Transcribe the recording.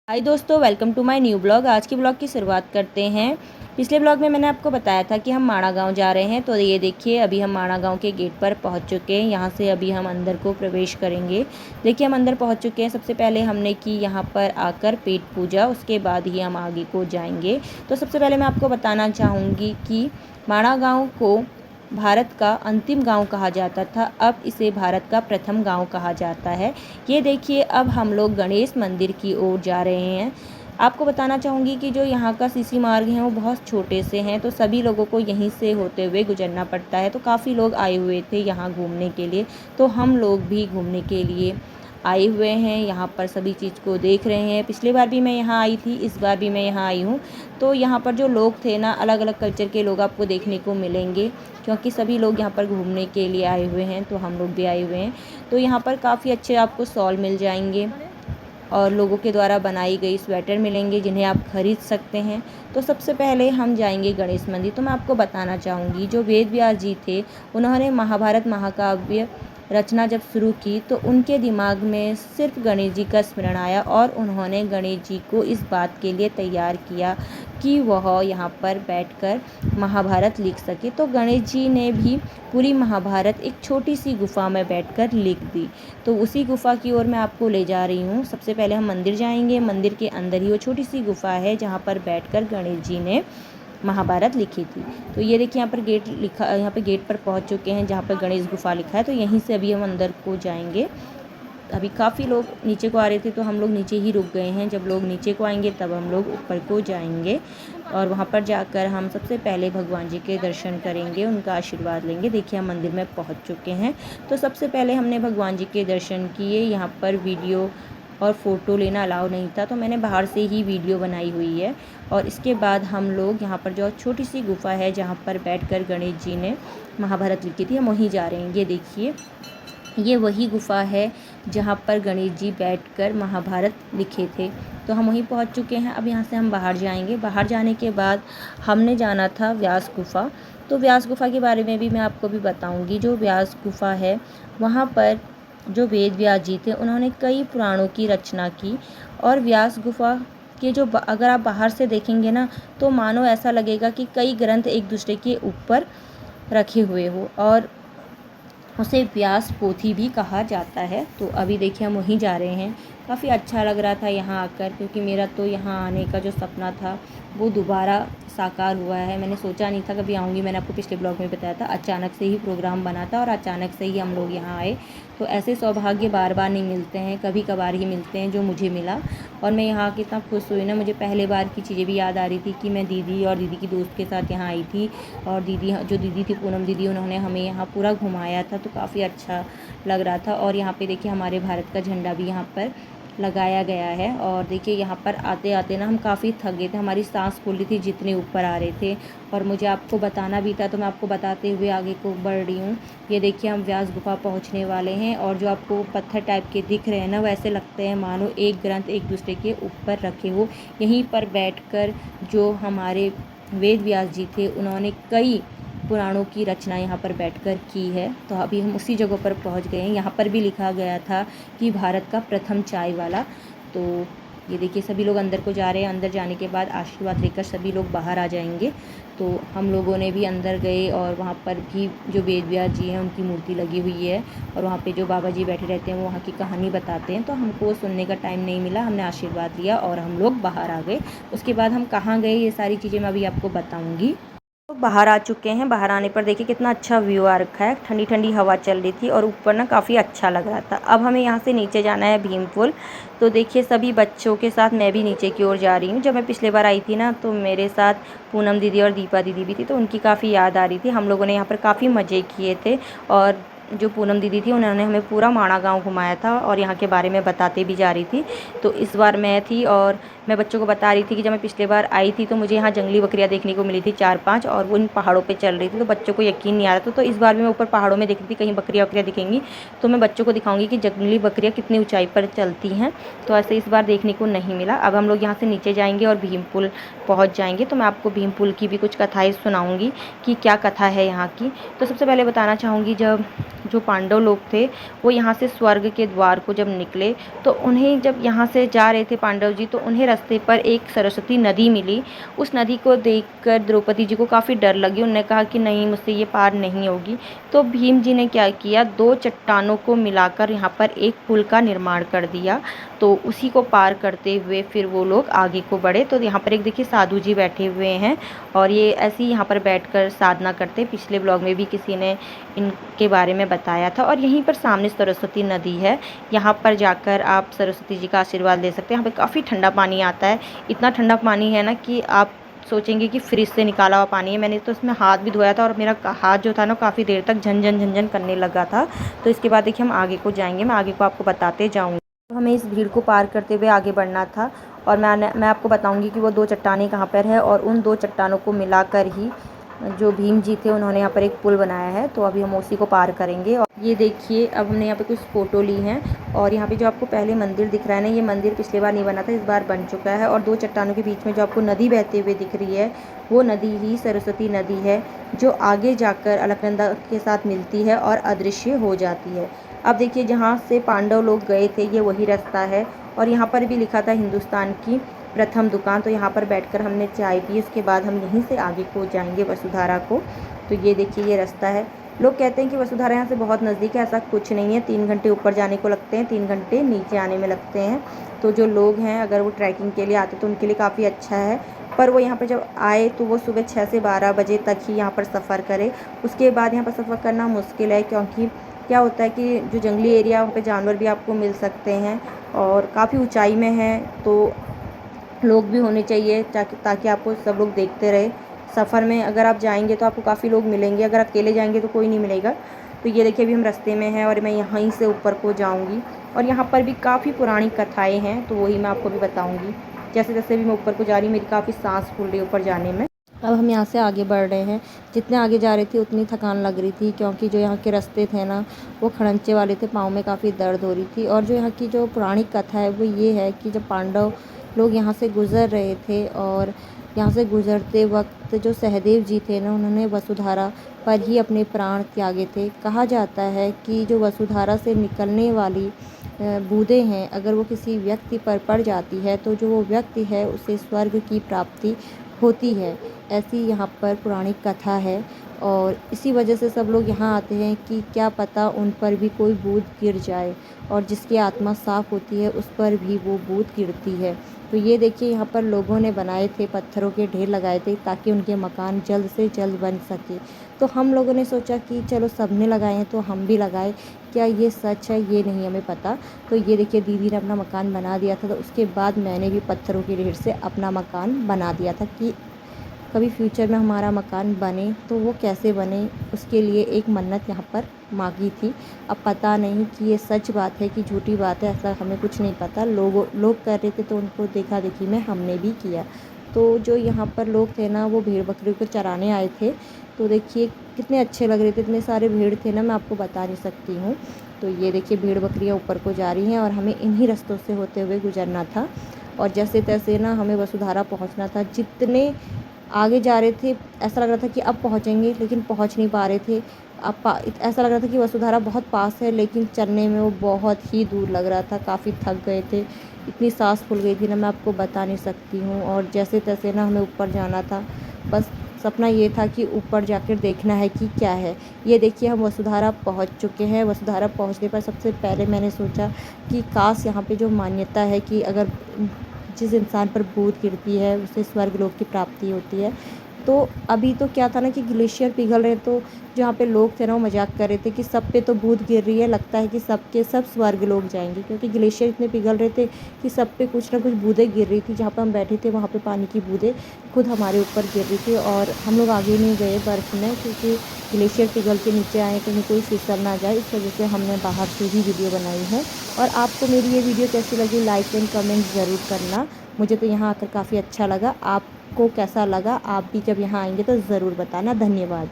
हाय दोस्तों, welcome to my new blog. आज के ब्लॉग की शुरुआत करते हैं। पिछले ब्लॉग में मैंने आपको बताया था कि हम माणा गांव जा रहे हैं। तो ये देखिए, अभी हम माणा गांव के गेट पर पहुंच चुके हैं। यहां से अभी हम अंदर को प्रवेश करेंगे। देखिए, हम अंदर पहुंच चुके हैं। सबसे पहले हमने की यहां पर आकर पेट पूजा, उसके बाद ही हम आगे को जाएंगे। तो सबसे पहले मैं आपको बताना चाहूँगी कि माणा गाँव को भारत का अंतिम गांव कहा जाता था, अब इसे भारत का प्रथम गांव कहा जाता है। ये देखिए, अब हम लोग गणेश मंदिर की ओर जा रहे हैं। आपको बताना चाहूँगी कि जो यहाँ का सीसी मार्ग है वो बहुत छोटे से हैं, तो सभी लोगों को यहीं से होते हुए गुजरना पड़ता है। तो काफ़ी लोग आए हुए थे यहाँ घूमने के लिए, तो हम लोग भी घूमने के लिए आए हुए हैं। यहाँ पर सभी चीज़ को देख रहे हैं। पिछली बार भी मैं यहाँ आई थी, इस बार भी मैं यहाँ आई हूँ। तो यहाँ पर जो लोग थे ना, अलग अलग कल्चर के लोग आपको देखने को मिलेंगे, क्योंकि सभी लोग यहाँ पर घूमने के लिए आए हुए हैं। तो हम लोग भी आए हुए हैं। तो यहाँ पर काफ़ी अच्छे आपको शॉल मिल जाएंगे और लोगों के द्वारा बनाई गई स्वेटर मिलेंगे, जिन्हें आप खरीद सकते हैं। तो सबसे पहले हम जाएंगे गणेश मंदिर। तो मैं आपको बताना चाहूँगी, जो वेद व्यास जी थे, उन्होंने महाभारत महाकाव्य रचना जब शुरू की तो उनके दिमाग में सिर्फ गणेश जी का स्मरण आया और उन्होंने गणेश जी को इस बात के लिए तैयार किया कि वह यहाँ पर बैठकर महाभारत लिख सके। तो गणेश जी ने भी पूरी महाभारत एक छोटी सी गुफा में बैठकर लिख दी। तो उसी गुफा की ओर मैं आपको ले जा रही हूँ। सबसे पहले हम मंदिर जाएंगे। मंदिर के अंदर ही वो छोटी सी गुफा है जहाँ पर बैठकर गणेश जी ने महाभारत लिखी थी। तो ये देखिए, यहाँ पर गेट लिखा, यहाँ पे गेट पर पहुँच चुके हैं जहाँ पर गणेश गुफा लिखा है। तो यहीं से अभी हम अंदर को जाएंगे। अभी काफ़ी लोग नीचे को आ रहे थे, तो हम लोग नीचे ही रुक गए हैं। जब लोग नीचे को आएंगे तब हम लोग ऊपर को जाएंगे और वहाँ पर जाकर हम सबसे पहले भगवान जी के दर्शन करेंगे, उनका आशीर्वाद लेंगे। देखिए, हम मंदिर में पहुँच चुके हैं। तो सबसे पहले हमने भगवान जी के दर्शन किए। यहाँ पर वीडियो और फ़ोटो लेना अलाउ नहीं था, तो मैंने बाहर से ही वीडियो बनाई हुई है। और इसके बाद हम लोग यहाँ पर जो छोटी सी गुफा है जहाँ पर बैठकर गणेश जी ने महाभारत लिखी थी, हम वहीं जा रहे हैं। ये देखिए, ये वही गुफा है जहाँ पर गणेश जी बैठकर महाभारत लिखे थे। तो हम वहीं पहुँच चुके हैं। अब यहाँ से हम बाहर जाएंगे। बाहर जाने के बाद हमने जाना था व्यास गुफा। तो व्यास गुफा के बारे में भी मैं आपको भी बताऊंगी। जो व्यास गुफा है, वहाँ पर जो वेद व्यास जी थे, उन्होंने कई पुराणों की रचना की। और व्यास गुफा के जो अगर आप बाहर से देखेंगे ना, तो मानो ऐसा लगेगा कि कई ग्रंथ एक दूसरे के ऊपर रखे हुए हो, और उसे व्यास पोथी भी कहा जाता है। तो अभी देखिए, हम वहीं जा रहे हैं। काफ़ी अच्छा लग रहा था यहाँ आकर, क्योंकि मेरा तो यहाँ आने का जो सपना था वो दोबारा साकार हुआ है। मैंने सोचा नहीं था कभी आऊँगी। मैंने आपको पिछले ब्लॉग में बताया था, अचानक से ही प्रोग्राम बना था और अचानक से ही हम लोग यहाँ आए। तो ऐसे सौभाग्य बार बार नहीं मिलते हैं, कभी कभार ही मिलते हैं, जो मुझे मिला। और मैं यहाँ आके इतना खुश हुई ना, मुझे पहले बार की चीज़ें भी याद आ रही थी कि मैं दीदी और दीदी की दोस्त के साथ यहाँ आई थी। और दीदी थी पूनम दीदी, उन्होंने हमें यहाँ पूरा घुमाया था। तो काफ़ी अच्छा लग रहा था। और यहाँ पे देखिए, हमारे भारत का झंडा भी यहाँ पर लगाया गया है। और देखिए, यहाँ पर आते आते ना हम काफ़ी थक गए थे, हमारी सांस फूल रही थी जितने ऊपर आ रहे थे। और मुझे आपको बताना भी था, तो मैं आपको बताते हुए आगे को बढ़ रही हूँ। ये देखिए, हम व्यास गुफा पहुँचने वाले हैं। और जो आपको पत्थर टाइप के दिख रहे हैं ना, वैसे लगते हैं मानो एक ग्रंथ एक दूसरे के ऊपर रखे हो। यहीं पर बैठकर जो हमारे वेद व्यास जी थे, उन्होंने कई पुराणों की रचना यहाँ पर बैठकर की है। तो अभी हम उसी जगह पर पहुँच गए हैं। यहाँ पर भी लिखा गया था कि भारत का प्रथम चाय वाला। तो ये देखिए, सभी लोग अंदर को जा रहे हैं। अंदर जाने के बाद आशीर्वाद लेकर सभी लोग बाहर आ जाएंगे। तो हम लोगों ने भी अंदर गए और वहाँ पर भी जो वेद व्यास जी हैं, उनकी मूर्ति लगी हुई है। और वहाँ पे जो बाबा जी बैठे रहते हैं, वो वहाँ की कहानी बताते हैं। तो हमको सुनने का टाइम नहीं मिला, हमने आशीर्वाद लिया और हम लोग बाहर आ गए। उसके बाद हम कहाँ गए, ये सारी चीज़ें मैं अभी आपको बताऊँगी। तो बाहर आ चुके हैं। बाहर आने पर देखिए, कितना अच्छा व्यू आ रखा है। ठंडी ठंडी हवा चल रही थी और ऊपर ना काफ़ी अच्छा लग रहा था। अब हमें यहाँ से नीचे जाना है, भीम पुल। तो देखिए, सभी बच्चों के साथ मैं भी नीचे की ओर जा रही हूँ। जब मैं पिछले बार आई थी ना, तो मेरे साथ पूनम दीदी और दीपा दीदी भी थी, तो उनकी काफ़ी याद आ रही थी। हम लोगों ने यहाँ पर काफ़ी मज़े किए थे। और जो पूनम दीदी थी, उन्होंने हमें पूरा माणा गाँव घुमाया था और यहाँ के बारे में बताते भी जा रही थी। तो इस बार मैं थी और मैं बच्चों को बता रही थी कि जब मैं पिछले बार आई थी तो मुझे यहाँ जंगली बकरियाँ देखने को मिली थी 4-5, और वो इन पहाड़ों पे चल रही थी, तो बच्चों को यकीन नहीं आ रहा था। तो इस बार भी मैं ऊपर पहाड़ों में देख रही थी कहीं बकरियाँ वकरियाँ दिखेंगी तो मैं बच्चों को दिखाऊंगी कि जंगली बकरियाँ कितनी ऊंचाई पर चलती हैं। तो ऐसे इस बार देखने को नहीं मिला। अब हम लोग यहाँ से नीचे जाएंगे और भीम पुल पहुँच जाएंगे, तो मैं आपको भीम पुल की भी कुछ कथाएँ सुनाऊँगी कि क्या कथा है यहाँ की। तो सबसे पहले बताना चाहूँगी, जब जो पांडव लोग थे वो यहाँ से स्वर्ग के द्वार को जब निकले तो उन्हें जब यहाँ से जा रहे थे पांडव जी, तो उन्हें रास्ते पर एक सरस्वती नदी मिली। उस नदी को देखकर द्रौपदी जी को काफ़ी डर लगी। उन्होंने कहा कि नहीं, मुझसे ये पार नहीं होगी। तो भीम जी ने क्या किया, 2 चट्टानों को मिलाकर यहाँ पर एक पुल का निर्माण कर दिया। तो उसी को पार करते हुए फिर वो लोग आगे को बढ़े। तो यहाँ पर एक देखिए साधु जी बैठे हुए हैं और ये ऐसे ही यहाँ पर बैठकर साधना करते। पिछले ब्लॉग में भी किसी ने इनके बारे में बताया था। और यहीं पर सामने सरस्वती नदी है, यहाँ पर जाकर आप सरस्वती जी का आशीर्वाद ले सकते हैं। यहाँ पर काफ़ी ठंडा पानी आता है, इतना ठंडा पानी है ना कि आप सोचेंगे कि फ्रिज से निकाला हुआ पानी है। मैंने तो इसमें हाथ भी धोया था और मेरा हाथ जो था ना काफ़ी देर तक झनझन झनझन करने लगा था। तो इसके बाद देखिए हम आगे को जाएंगे, मैं आगे को आपको बताते जाऊँगी। हमें इस भीड़ को पार करते हुए आगे बढ़ना था और मैं आपको बताऊंगी कि वो 2 चट्टानें कहाँ पर है, और उन 2 चट्टानों को मिलाकर ही जो भीम जी थे उन्होंने यहाँ पर एक पुल बनाया है। तो अभी हम उसी को पार करेंगे। और ये देखिए अब हमने यहाँ पे कुछ फ़ोटो ली हैं, और यहाँ पे जो आपको पहले मंदिर दिख रहा है ना, ये मंदिर पिछले बार नहीं बना था, इस बार बन चुका है। और 2 चट्टानों के बीच में जो आपको नदी बहते हुए दिख रही है वो नदी ही सरस्वती नदी है, जो आगे जाकर अलकनंदा के साथ मिलती है और अदृश्य हो जाती है। अब देखिए जहाँ से पांडव लोग गए थे ये वही रास्ता है, और यहाँ पर भी लिखा था हिंदुस्तान की प्रथम दुकान। तो यहाँ पर बैठकर हमने चाय पी, उसके बाद हम यहीं से आगे को जाएंगे वसुधारा को। तो ये देखिए ये रास्ता है। लोग कहते हैं कि वसुधारा यहाँ से बहुत नज़दीक है, ऐसा कुछ नहीं है। 3 घंटे ऊपर जाने को लगते हैं, 3 घंटे नीचे आने में लगते हैं। तो जो लोग हैं अगर वो ट्रैकिंग के लिए आते तो उनके लिए काफ़ी अच्छा है। पर वो यहाँ पर जब आए तो वो सुबह 6 से 12 बजे तक ही यहाँ पर सफ़र करे, उसके बाद यहाँ पर सफ़र करना मुश्किल है। क्योंकि क्या होता है कि जो जंगली एरिया वहाँ पे जानवर भी आपको मिल सकते हैं और काफ़ी ऊंचाई में है, तो लोग भी होने चाहिए ताकि आपको सब लोग देखते रहे। सफ़र में अगर आप जाएंगे तो आपको काफ़ी लोग मिलेंगे, अगर अकेले जाएंगे तो कोई नहीं मिलेगा। तो ये देखिए अभी हम रास्ते में हैं और मैं यहीं से ऊपर को जाऊंगी, और यहाँ पर भी काफ़ी पुरानी कथाएँ हैं, तो वही मैं आपको भी बताऊँगी। जैसे जैसे भी मैं ऊपर को जा रही हूँ मेरी काफ़ी सांस फूल रही है ऊपर जाने में। अब हम यहाँ से आगे बढ़ रहे हैं। जितने आगे जा रहे थे उतनी थकान लग रही थी, क्योंकि जो यहाँ के रास्ते थे ना वो खड़ंचे वाले थे, पाँव में काफ़ी दर्द हो रही थी। और जो यहाँ की जो पुरानी कथा है वो ये है कि जब पांडव लोग यहाँ से गुज़र रहे थे और यहाँ से गुज़रते वक्त जो सहदेव जी थे ना उन्होंने वसुधारा पर ही अपने प्राण त्यागे थे। कहा जाता है कि जो वसुधारा से निकलने वाली बूंदें हैं अगर वो किसी व्यक्ति पर पड़ जाती है तो जो वो व्यक्ति है उसे स्वर्ग की प्राप्ति होती है। ऐसी यहाँ पर पुरानी कथा है, और इसी वजह से सब लोग यहाँ आते हैं कि क्या पता उन पर भी कोई बूंद गिर जाए, और जिसकी आत्मा साफ़ होती है उस पर भी वो बूंद गिरती है। तो ये देखिए यहाँ पर लोगों ने बनाए थे, पत्थरों के ढेर लगाए थे ताकि उनके मकान जल्द से जल्द बन सके। तो हम लोगों ने सोचा कि चलो सबने लगाए हैं तो हम भी लगाए। क्या ये सच है ये नहीं हमें पता। तो ये देखिए दीदी ने अपना मकान बना दिया था, तो उसके बाद मैंने भी पत्थरों के ढेर से अपना मकान बना दिया था कि कभी फ्यूचर में हमारा मकान बने तो वो कैसे बने, उसके लिए एक मन्नत यहाँ पर मांगी थी। अब पता नहीं कि ये सच बात है कि झूठी बात है, ऐसा हमें कुछ नहीं पता। लोग कर रहे थे तो उनको देखा देखी में हमने भी किया। तो जो यहाँ पर लोग थे ना वो भेड़ बकरियों को चराने आए थे। तो देखिए कितने अच्छे लग रहे थे, इतने सारे भीड़ थे ना मैं आपको बता नहीं सकती हूँ। तो ये देखिए भेड़ बकरियाँ ऊपर को जा रही हैं और हमें इन्हीं रास्तों से होते हुए गुजरना था, और जैसे तैसे ना हमें वसुधारा पहुँचना था। जितने आगे जा रहे थे ऐसा लग रहा था कि अब पहुँचेंगे, लेकिन पहुँच नहीं पा रहे थे। ऐसा लग रहा था कि वसुधारा बहुत पास है, लेकिन चलने में वो बहुत ही दूर लग रहा था। काफ़ी थक गए थे, इतनी सांस फूल गई थी ना मैं आपको बता नहीं सकती हूँ। और जैसे तैसे ना हमें ऊपर जाना था, बस सपना ये था कि ऊपर जाकर देखना है कि क्या है। ये देखिए हम वसुधारा पहुँच चुके हैं। वसुधारा पहुँचने पर सबसे पहले मैंने सोचा कि काश यहाँ पे जो मान्यता है कि अगर जिस इंसान पर बूंद गिरती है उसे स्वर्ग लोक की प्राप्ति होती है। तो अभी तो क्या था ना कि ग्लेशियर पिघल रहे, तो जो यहाँ पे लोग थे ना वो मजाक कर रहे थे कि सब पे तो बूंद गिर रही है, लगता है कि सब के सब स्वर्ग लोग जाएंगे, क्योंकि ग्लेशियर इतने पिघल रहे थे कि सब पे कुछ ना कुछ बूंदें गिर रही थी। जहाँ पर हम बैठे थे वहाँ पे पानी की बूंदें खुद हमारे ऊपर गिर रही थी, और हम लोग आगे नहीं गए बर्फ़ में, क्योंकि ग्लेशियर पिघल के नीचे आए कहीं कोई फिसल ना जाए, इस वजह से हमने बाहर से ही वीडियो बनाई है। और आपको मेरी ये वीडियो कैसी लगी लाइक एंड कमेंट ज़रूर करना। मुझे तो यहाँ आकर काफ़ी अच्छा लगा। आपको कैसा लगा? आप भी जब यहाँ आएंगे तो ज़रूर बताना। धन्यवाद।